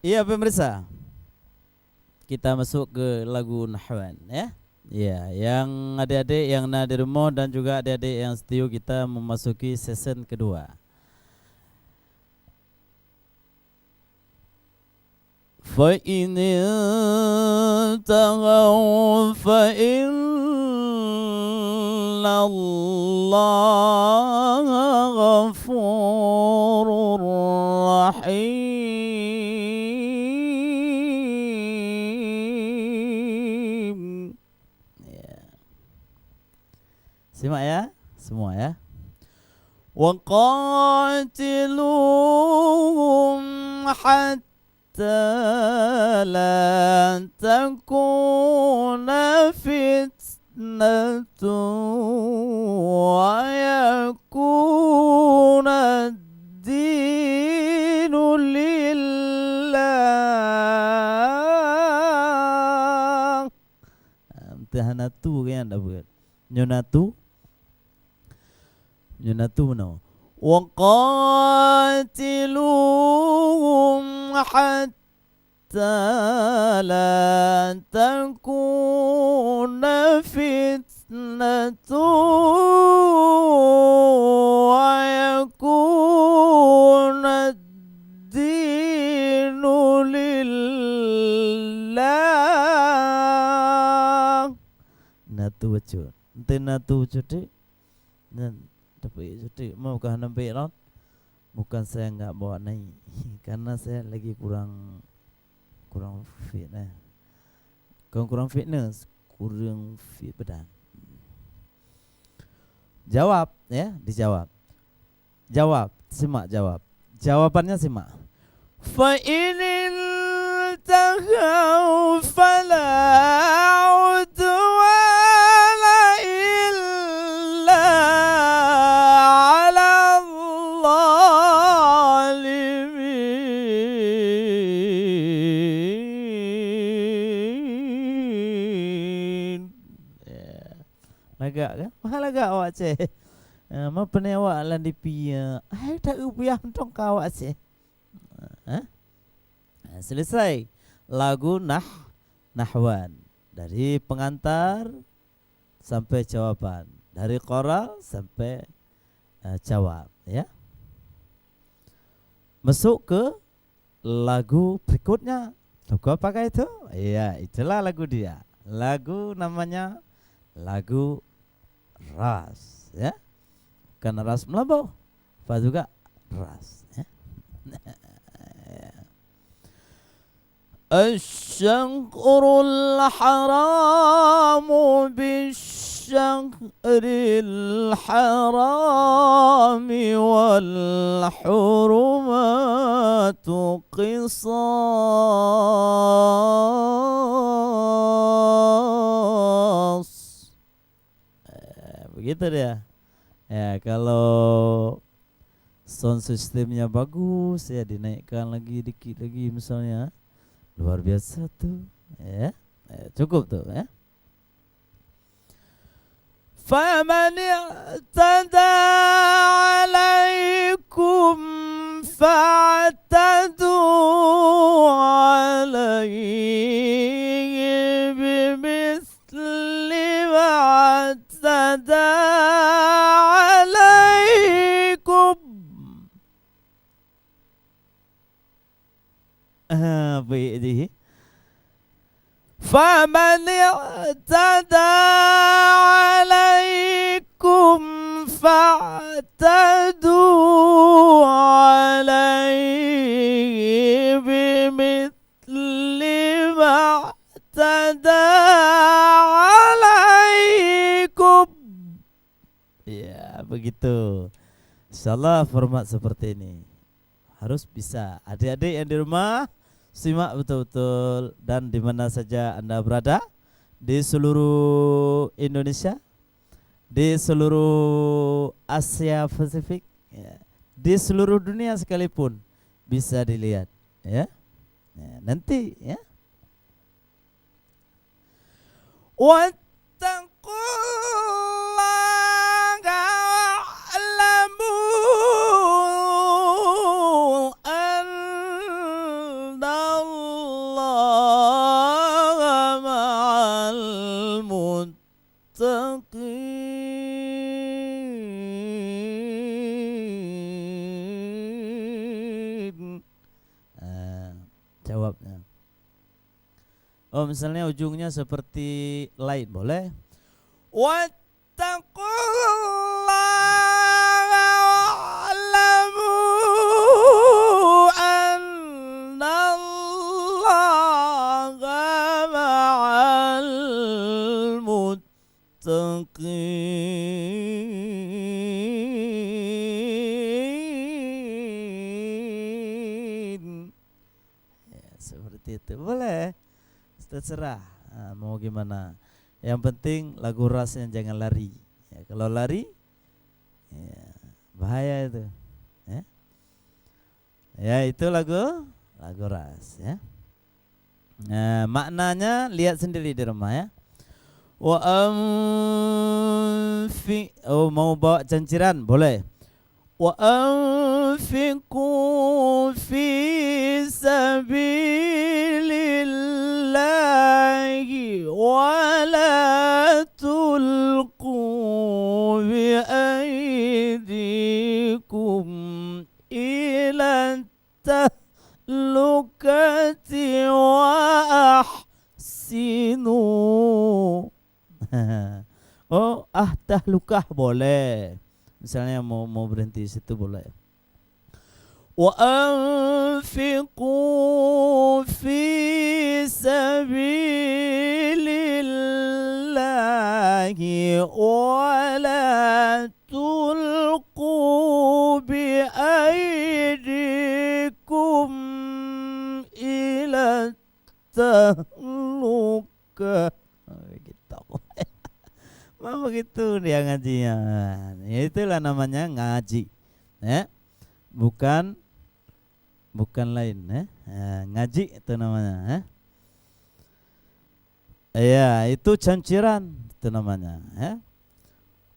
Iya pemirsa, kita masuk ke lagu Nahwan ya. Ya, yang adik-adik yang ada di rumah dan juga adik-adik yang setia, kita memasuki season kedua. فَإِنِ انْتَهَوْا فَإِنَّ اللَّهَ غَفُورٌ رَحِيمٌ. Ya. Simak ya, semua ya. وَقَاتِلُوهُمْ حَتَّى لا تكون فتنة ويكون الدين لله. Tahanatu kan apa? Nyonatu no. وقاتلوهم حتى لا تكون فتنة ويكون الدين لله. Natu baca. Ente natu cuti. Tapi cuti mau kah nampak ron? Bukan saya enggak bawa naik, karena saya lagi kurang fit kurang fitness, kurang fit badan. Jawab ya, dijawab. Jawab, simak jawab. Jawabannya simak. Fa inil tagaw fala udwana illa ala zalimin. Lagak kan? Mahal lagak awak cik. Mau pernah awak lan dipia. Ai tak rupiah tong kau awak cik. Selesai lagu Nahwan, dari pengantar sampai jawaban, dari qoral sampai jawab ya. Masuk ke lagu berikutnya. Lagu apakah itu? Iya, itulah lagu dia. Lagu namanya lagu ras ya. Karena ras melampau, fa juga ras ya. الشهر الحرام بالشهر الحرام والحرمات قصاص. Begitu dia. Ya, kalau sound systemnya bagus ya, dinaikkan lagi dikit lagi misalnya. Luar biasa tuh ya. Cukup tuh ya. Faman i'tada 'alaikum fa'tadu 'alaihi bimithli ma i'tada 'alaikum. Baik je. Faman i'tada 'alaikum fa'tadu 'alaihi bimithli ma i'tada 'alaikum. Ya, begitu. Insyaallah format seperti ini harus bisa. Adik-adik yang di rumah, simak betul-betul, dan di mana saja Anda berada, di seluruh Indonesia, di seluruh Asia Pasifik ya, di seluruh dunia sekalipun bisa dilihat ya. Nanti ya. Wattaqullaha wa'lamu anna Oh misalnya ujungnya seperti lain boleh. Wattaqullaha wa'lamu annallaha ma'al muttaqin. Ya, seperti itu boleh. Terserah mau gimana. Yang penting lagu rasnya jangan lari. Ya, kalau lari ya, bahaya itu. Ya itu lagu ras ya. Nah, maknanya lihat sendiri di rumah ya. Wa mau bawa canciran boleh. Wa anfiqu fi sabilillahi wa la tulqu bi aydikum ila tahlukati wa ahsinu. Oh, tahlukah boleh. Misalnya mau berhenti situ boleh. Wa anfiqu fi sabilillahi wa la tulqu bi aydikum ila tahluka. Gitu. Mau begitu dia ngajinya. Ya, itulah namanya ngaji. Ya. Bukan lain ya. Ngaji itu namanya ya. Itu canciran itu namanya ya.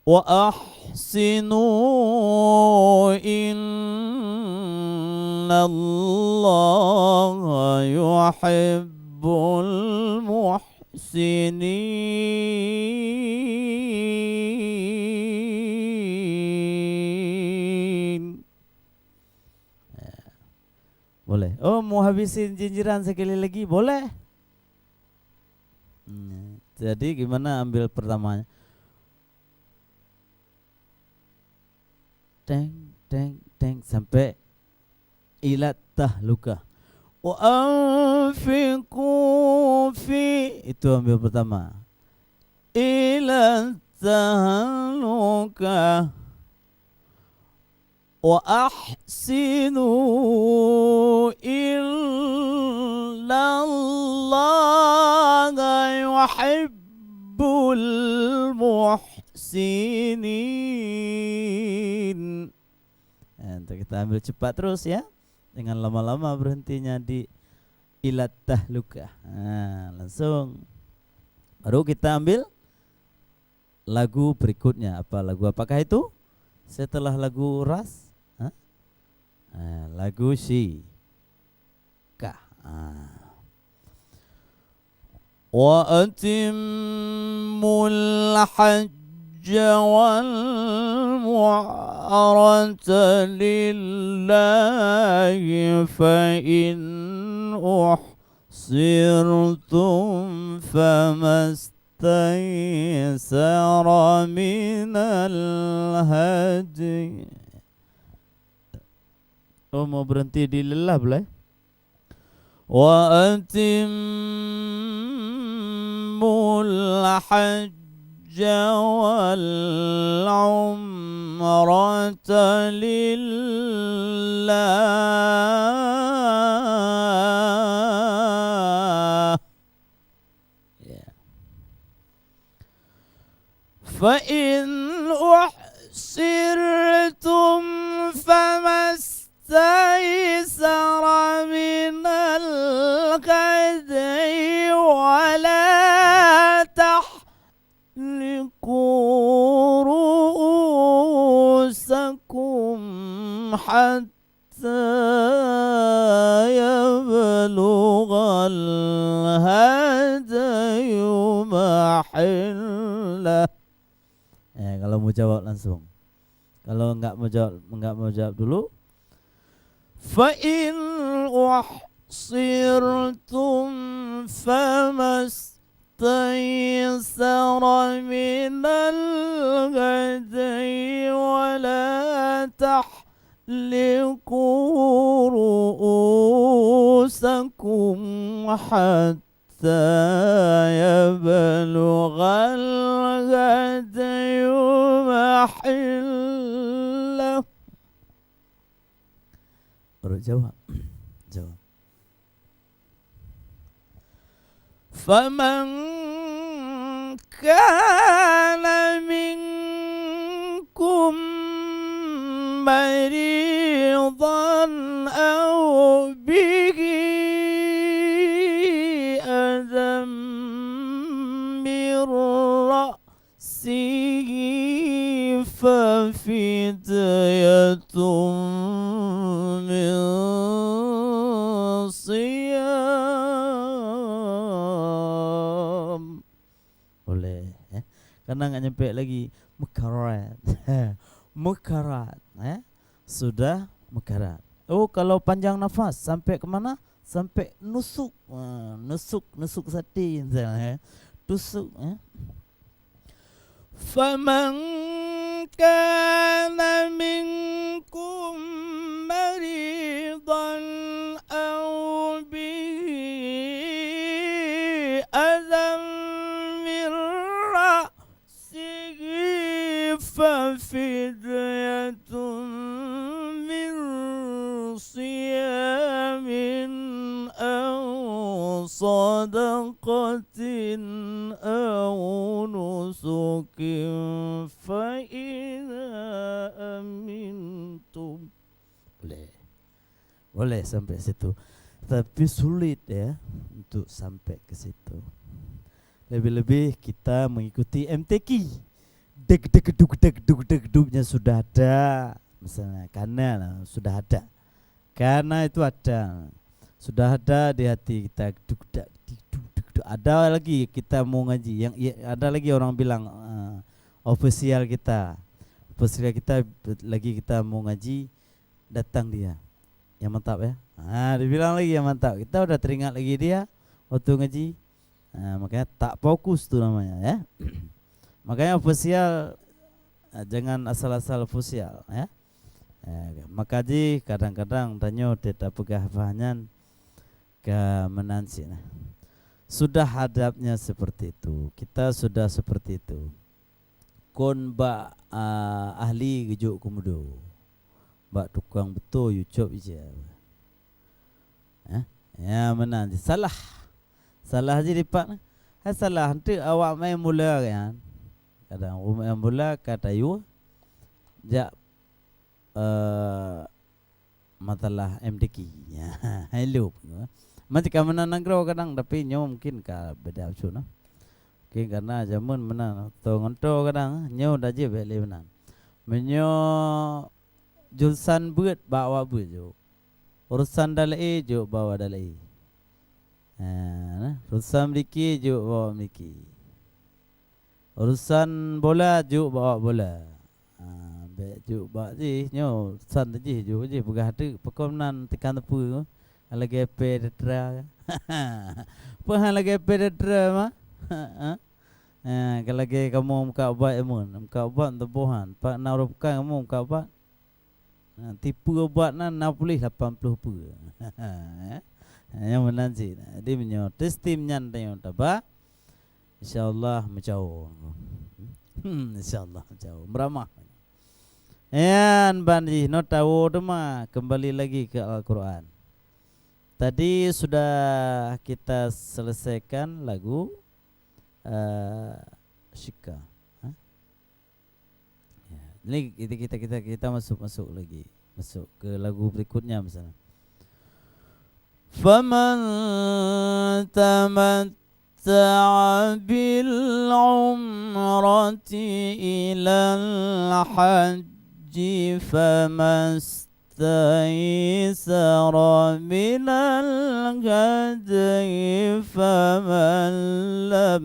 Wa ahsinu innallaha yuhibbul muhsinin. Boleh. Oh mau habisin jinjiran sekali lagi boleh. Jadi gimana ambil pertamanya? Teng teng teng sampai ila tahluka. Wa anfiqu fi, itu ambil pertama. Ila tahluka wa ahsinu innallaha yuhibbul muhsinin. Nanti kita ambil cepat terus ya. Jangan lama-lama berhentinya di ilat tahluka. Langsung baru kita ambil lagu berikutnya. Apakah itu? Setelah lagu ras? Lagu Syikah. Wa atimmul hajja wal mu'arata lillahi fa in uhsirtum famastaysara minal hadi. Oh mau berhenti di lelah boleh. Wa atimmul hajja wal umrata lillah. Fa in uhsirtum famastaysara minal hadi wa la tahliqu ru'usakum hatta yablughal hadayu mahillah. Kalau mau jawab langsung. Kalau enggak mau jawab dulu. Fa in أحصرتم فما استيسر من الهدي ولا تحلقوا رؤوسكم حتى يبلغ الهدي محله. Baru jawab. فمن كان منكم مريضا أو به أذى من رأسه ففدية من صيام. Boleh karena nggak nyampe lagi mukarat. Mukarat sudah mukarat. Oh, kalau panjang nafas sampai ke mana? Sampai nusuk. Nusuk sate misalnya. Tusuk فمن كان منكم مريضا أو به أذى من رأسه ففدية من صيام أو صدقة أو نسك فإذا أمنتم. Boleh sampai situ, tapi sulit ya untuk sampai ke situ. Lebih-lebih kita mengikuti MTQ. Deg-deg-dug-deg-dug-deg-dugnya sudah ada, misalnya karena sudah ada, karena itu ada, sudah ada di hati kita. Ada lagi kita mau ngaji, yang ada lagi orang bilang ofisial kita lagi kita mau ngaji, datang dia yang mantap ya. Dibilang lagi yang mantap, kita udah teringat lagi dia waktu ngaji. Makanya tak fokus tuh namanya ya. Makanya ofisial jangan asal-asal ofisial ya. Makaji kadang-kadang tanyo tidak pegah bahanyan ke menansi. Sudah hadapnya seperti itu, kita sudah seperti itu. Kon ba ahli gejuk kumudo, ba tukang betul YouTube je. Ya menansi salah jadi pak. Salah nanti awak main mula kan. Kadang main mula kata you jak masalah MDQ ya. Hello. Macam kamu nanggro kadang tapi nyo mungkin ka beda usul mungkin karena zaman menang tongonto kadang nyo dah je beli menang menyo julsan buat bawa buat jo urusan dalai jo bawa dalai urusan miki jo bawa miki urusan bola jo bawa bola jo bawa je nyo san je jo je pegah tu pekomnan tekan tepu lagi pedra. Pahal lagi pedra mah. Kalau lagi kamu muka obat muka obat untuk bohan. Pak nak rupakan kamu muka obat. Tipu obat na 80 80 Yang menanti. Dia menyo testim nyantai tabak. Insyaallah menjauh. Insyaallah menjauh. Meramah. Bandi no tahu tu mah kembali lagi ke Al-Quran. Tadi sudah kita selesaikan lagu Shika. Ini kita masuk lagi, masuk ke lagu berikutnya misalnya. Faman tamatta'a bil umrati ilal hajji فَمَسْتَيْسَرَ مِنَ الْهَدْيِ فَمَنْ لَمْ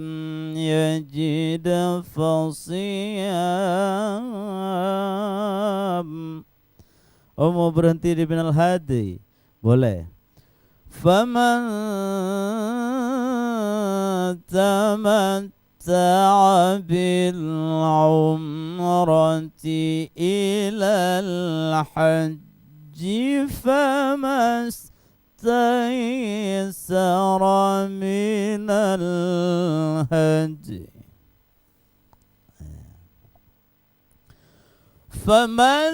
يَجِدْ فَصِيَامٌ. Mau berhenti di minal hadi boleh. faman tamatta'a bil umrati ilal hajji famastaysara minal hajji. فمن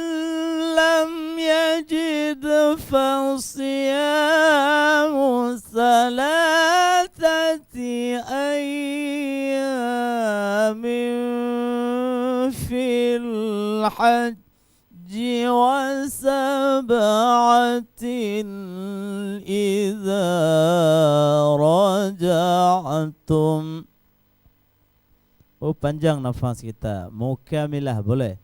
لم يجد فصيام ثلاثة أيام في الحج وسبعة إذا رجعتم. Oh, panjang nafas kita. Mukamilah boleh.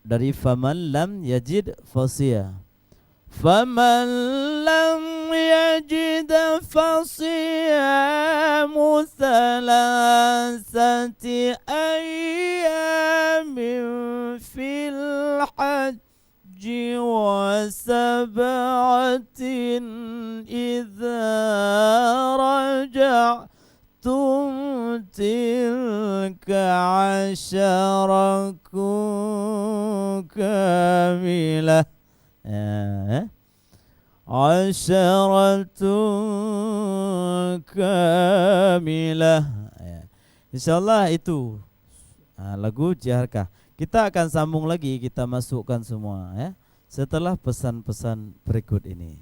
Dari faman lam yajid fasiyah. Faman lam yajid fasiyamu thalathati ayyamin fil hajji wa sab'atin idza raja'tum tilka 'asharatun kamilah. Asyaratun kamilah. InsyaAllah itu lagu Jiharkah. Kita akan sambung lagi, kita masukkan semua setelah pesan-pesan berikut ini.